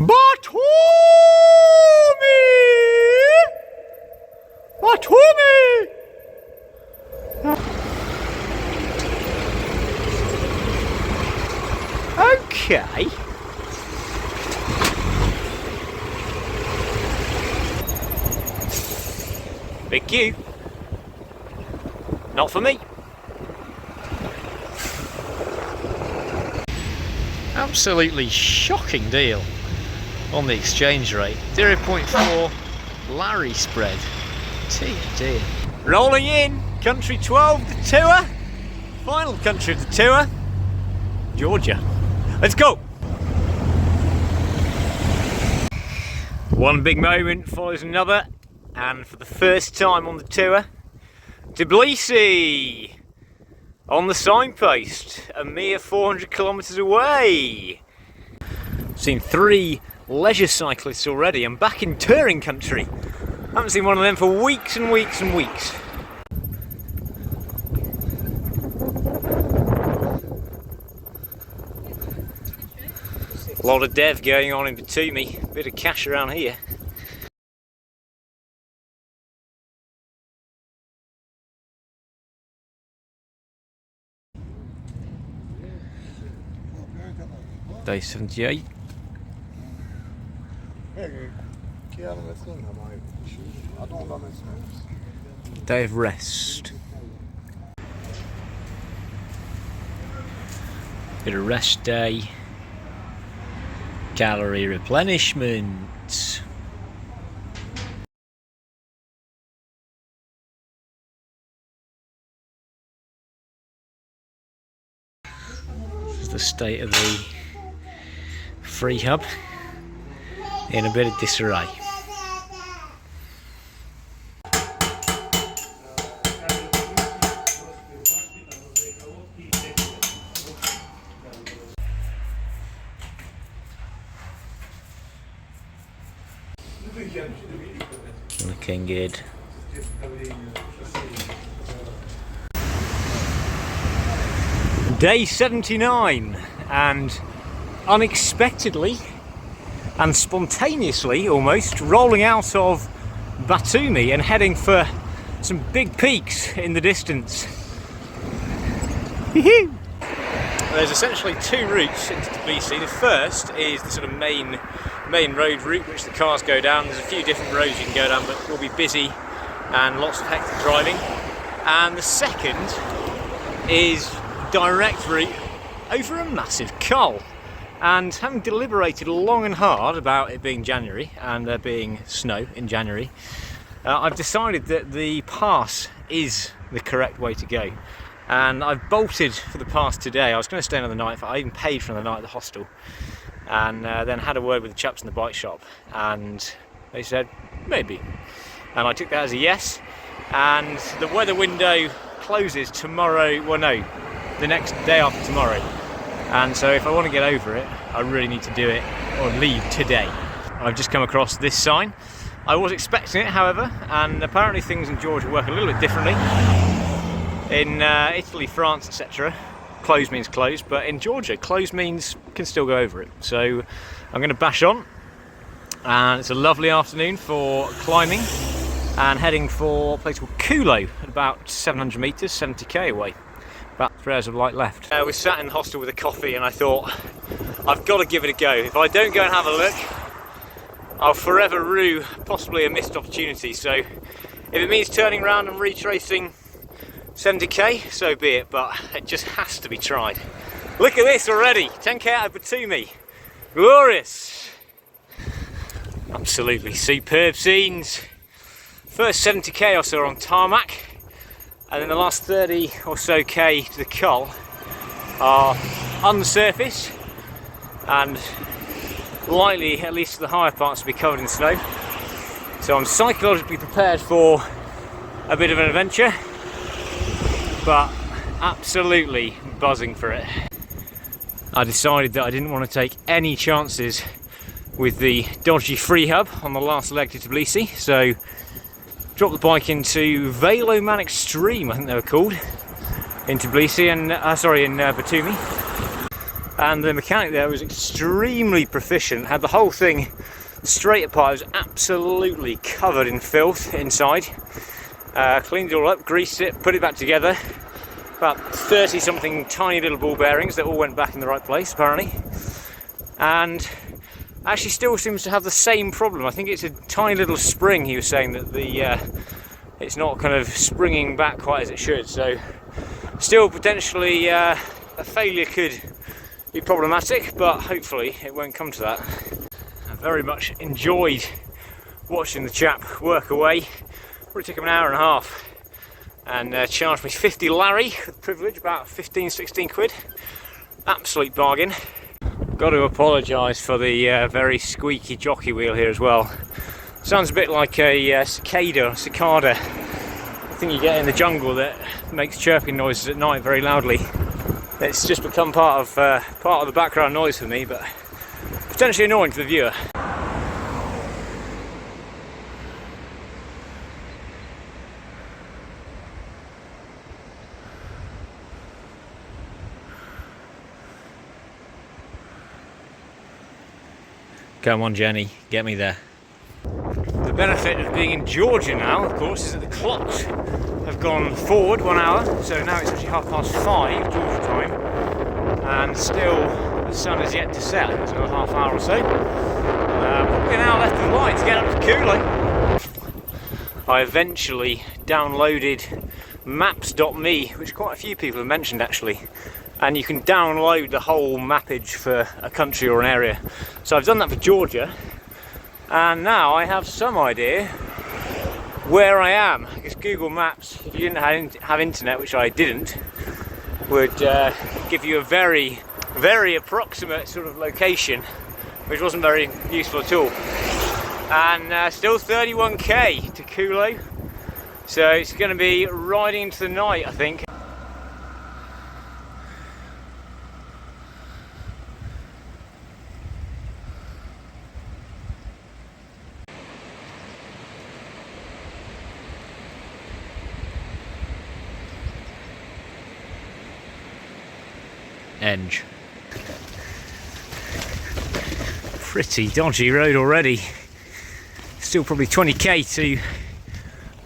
Batumi! Batumi! Okay. Big queue. Not for me. Absolutely shocking deal on the exchange rate. 0.4 Larry spread. Dear. Rolling in, country 12 of the tour. Final country of the tour, Georgia. Let's go. One big moment follows another, and for the first time on the tour, Tbilisi on the signpost, a mere 400 kilometres away. Seen 3 leisure cyclists already. I'm back in touring country. I haven't seen one of them for weeks and weeks and weeks. A lot of dev going on in Batumi, bit of cash around here. Day 78. Day of rest. Bit of rest day. Calorie replenishment. This is the state of the free hub in a bit of disarray. Looking good. Day 79, and unexpectedly and spontaneously almost rolling out of Batumi and heading for some big peaks in the distance. There's essentially 2 routes into Tbilisi. The first is the sort of main road route which the cars go down. There's a few different roads you can go down, but it will be busy and lots of hectic driving. And the second is direct route over a massive COL. And having deliberated long and hard about it being January and there being snow in January, I've decided that the pass is the correct way to go. And I've bolted for the pass today. I was going to stay another night, I even paid for the night at the hostel, and then had a word with the chaps in the bike shop, and they said maybe, and I took that as a yes. And the weather window closes tomorrow, well no, the next day after tomorrow, and so if I want to get over it, I really need to do it or leave today. I've just come across this sign. I was expecting it, however, and apparently things in Georgia work a little bit differently. In Italy, France, etc., close means close, but in Georgia, close means can still go over it. So I'm going to bash on, and it's a lovely afternoon for climbing and heading for a place called Kulo, at about 700 metres, 70k away. About 3 hours of light left. We sat in the hostel with a coffee, and I thought, I've got to give it a go. If I don't go and have a look, I'll forever rue possibly a missed opportunity. So if it means turning around and retracing 70k, so be it, but it just has to be tried. Look at this already, 10k out of Batumi. Glorious. Absolutely superb scenes. First 70k or so on tarmac, and then the last 30 or so k to the COL are on the surface, and likely, at least the higher parts, to be covered in snow. So I'm psychologically prepared for a bit of an adventure, but absolutely buzzing for it. I decided that I didn't want to take any chances with the dodgy free hub on the last leg to Tbilisi, so dropped the bike into Veloman Extreme, I think they were called, in Tbilisi, and in Batumi. and the mechanic there was extremely proficient, had the whole thing straight apart. It was absolutely covered in filth inside. Cleaned it all up, greased it, put it back together. About 30 something tiny little ball bearings that all went back in the right place apparently, and actually still seems to have the same problem. I think it's a tiny little spring. He was saying that it's not kind of springing back quite as it should, so still potentially a failure could be problematic, but hopefully it won't come to that. I very much enjoyed watching the chap work away. Probably took him an hour and a half, and charged me 50 Larry for the privilege, about 15-16 quid. Absolute bargain. Got to apologise for the very squeaky jockey wheel here as well. Sounds a bit like a cicada thing you get in the jungle that makes chirping noises at night very loudly. It's just become part of the background noise for me, but potentially annoying to the viewer. Come on, Jenny, get me there. The benefit of being in Georgia now, of course, is that the clocks have gone forward 1 hour, so now it's actually 5:30 Georgia time, and still the sun is yet to set. There's another half hour or so. Probably an hour left of the light to get up to Kulo. I eventually downloaded maps.me, which quite a few people have mentioned actually. And you can download the whole mappage for a country or an area. So I've done that for Georgia, and now I have some idea where I am, because Google Maps, if you didn't have internet, which I didn't, would give you a very, very approximate sort of location, which wasn't very useful at all. And still 31k to Kulo, so it's going to be riding into the night, I think. Edge. Pretty dodgy road already. Still probably 20k to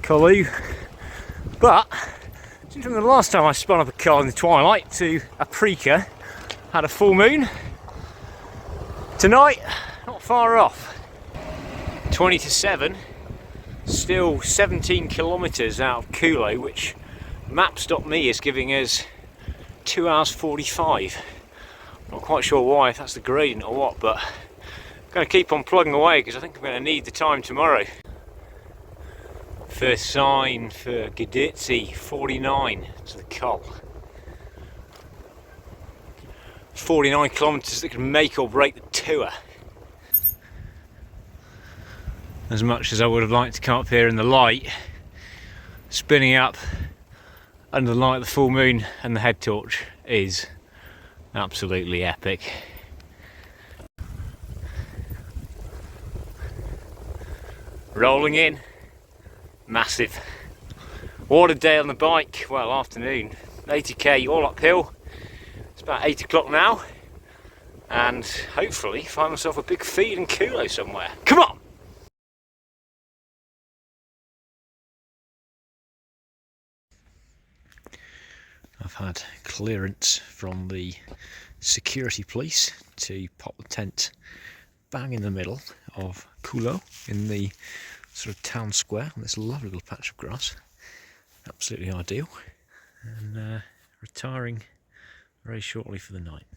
COL, but since the last time I spun up a car in the twilight to a Preca, had a full moon. Tonight, not far off. 20 to 7, still 17 kilometres out of Kulo, which maps.me is giving us 2 hours 45. Not quite sure why, if that's the gradient or what, but I'm going to keep on plugging away because I think I'm going to need the time tomorrow. First sign for GODERDZI, 49 to the COL. 49 kilometres that could make or break the tour. As much as I would have liked to come up here in the light, spinning up under the light of the full moon and the head torch is absolutely epic. Rolling in, massive. What a day on the bike. Well, afternoon, 80k all uphill. It's about 8 o'clock now, and hopefully find myself a big feed in Kulo somewhere. Come on! I've had clearance from the security police to pop the tent bang in the middle of Kulo, in the sort of town square on this lovely little patch of grass. Absolutely ideal. And retiring very shortly for the night.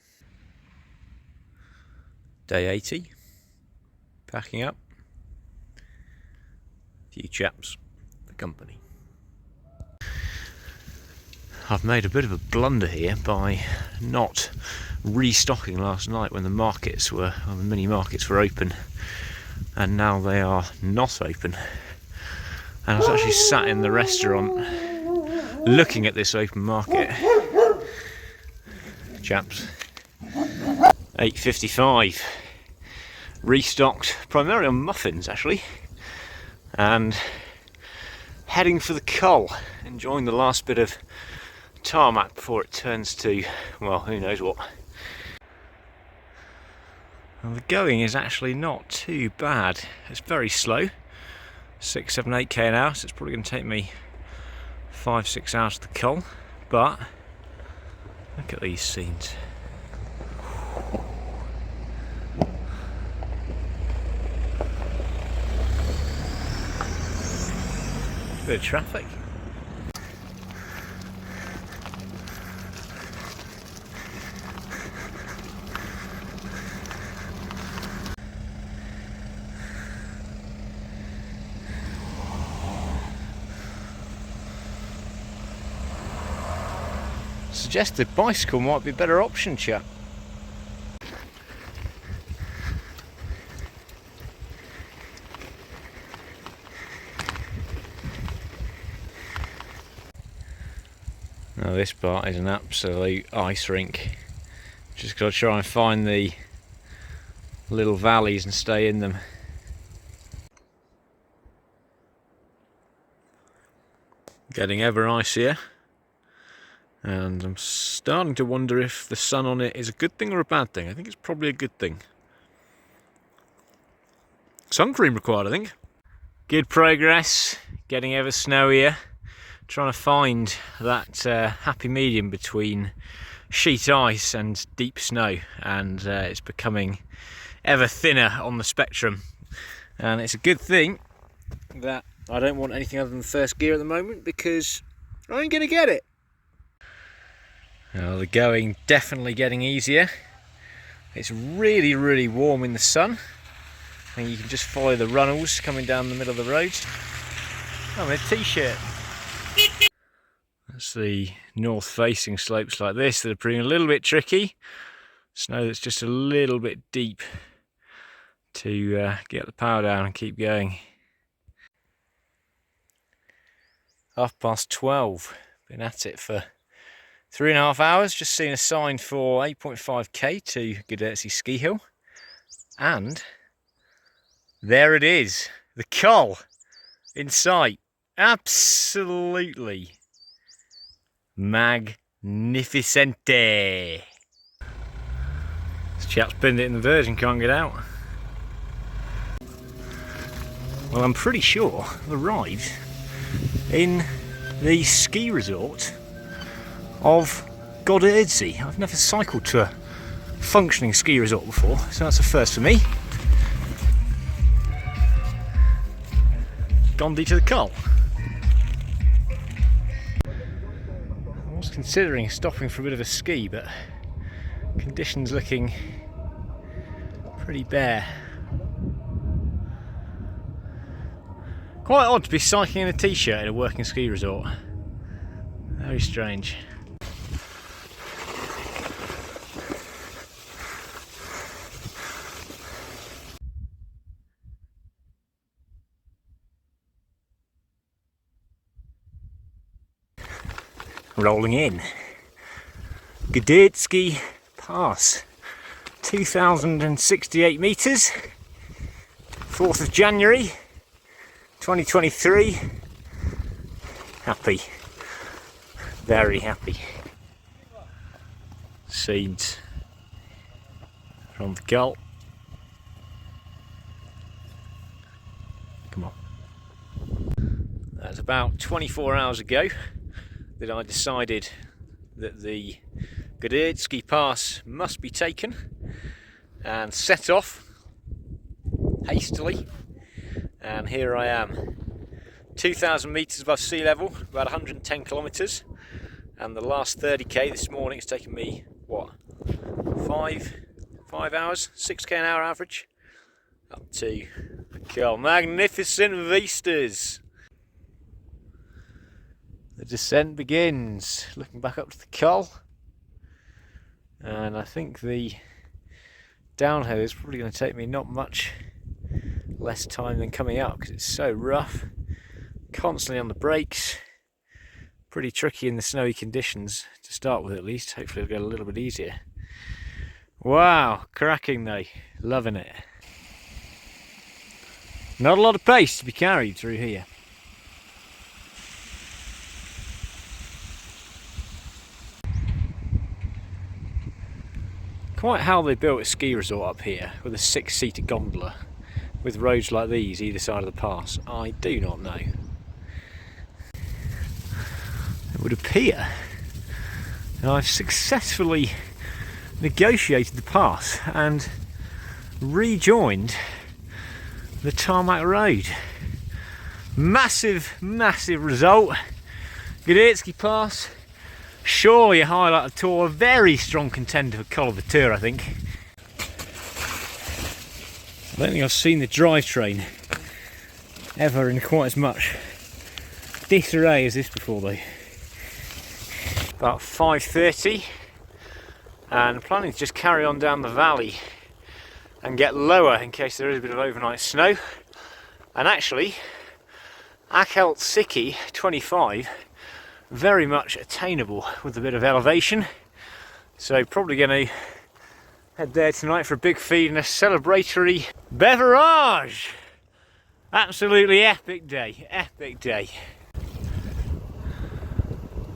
Day 80, packing up. A few chaps for company. I've made a bit of a blunder here by not restocking last night when the markets were, well, the mini markets were open, and now they are not open. And I was actually sat in the restaurant looking at this open market. Chaps, 8.55, restocked primarily on muffins actually, and heading for the COL, enjoying the last bit of tarmac before it turns to, well, who knows what. And the going is actually not too bad. It's very slow, 6, 7, 8 k an hour, so it's probably going to take me 5, 6 hours to the COL. But look at these scenes. Bit of traffic. Suggested bicycle might be a better option, chap. Now this part is an absolute ice rink. Just got to try and find the little valleys and stay in them. Getting ever icier, and I'm starting to wonder if the sun on it is a good thing or a bad thing. I think it's probably a good thing. Sun cream required, I think. Good progress, getting ever snowier. Trying to find that happy medium between sheet ice and deep snow, and it's becoming ever thinner on the spectrum. And it's a good thing that I don't want anything other than first gear at the moment, because I ain't gonna get it. Now the going definitely getting easier. It's really, really warm in the sun, and you can just follow the runnels coming down the middle of the road. I'm in a t-shirt. That's the north facing slopes like this that are proving a little bit tricky. Snow that's just a little bit deep to get the power down and keep going. 12:30. Been at it for 3.5 hours. Just seen a sign for 8.5 k to GODERDZI ski hill. And there it is. The COL in sight. Absolutely magnificente. This chap's pinned it in the verge and can't get out. Well, I'm pretty sure the ride in the ski resort of GODERDZI. I've never cycled to a functioning ski resort before, so that's a first for me. Gondi to the COL. I was considering stopping for a bit of a ski, but conditions looking pretty bare. Quite odd to be cycling in a t-shirt in a working ski resort. Very strange. Rolling in. GODERDZI Pass. 2,068 metres. 4th of January 2023. Happy. Very happy. Scenes from the COL. Come on. That's about 24 hours ago that I decided that the GODERDZI Pass must be taken, and set off hastily, and here I am. 2,000 metres above sea level, about 110 kilometres, and the last 30 k this morning it's taken me, what, 5 hours, 6 k an hour average, up to the COL. Magnificent vistas! The descent begins, looking back up to the COL, and I think the downhill is probably going to take me not much less time than coming up, because it's so rough, constantly on the brakes, pretty tricky in the snowy conditions to start with at least. Hopefully it'll get a little bit easier. Wow, cracking though, loving it. Not a lot of pace to be carried through here. Quite how they built a ski resort up here with a 6-seater gondola with roads like these either side of the pass, I do not know. It would appear that I've successfully negotiated the pass and rejoined the tarmac road. Massive, massive result. GODERDZI Pass, surely a highlight of the tour. A very strong contender for COL of the tour, I think. I don't think I've seen the drivetrain ever in quite as much disarray as this before though. About 5:30, and planning to just carry on down the valley and get lower in case there is a bit of overnight snow. And actually, Tbilisi 25, very much attainable with a bit of elevation. So probably going to head there tonight for a big feed and a celebratory beverage. Absolutely epic day, epic day.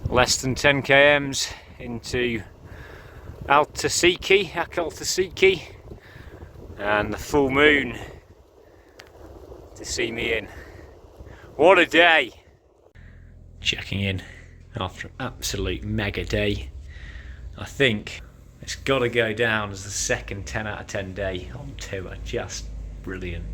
Less than 10 kms into Tbilisi, and the full moon to see me in. What a day! Checking in after an absolute mega day. I think it's got to go down as the second 10 out of 10 day on tour. Just brilliant.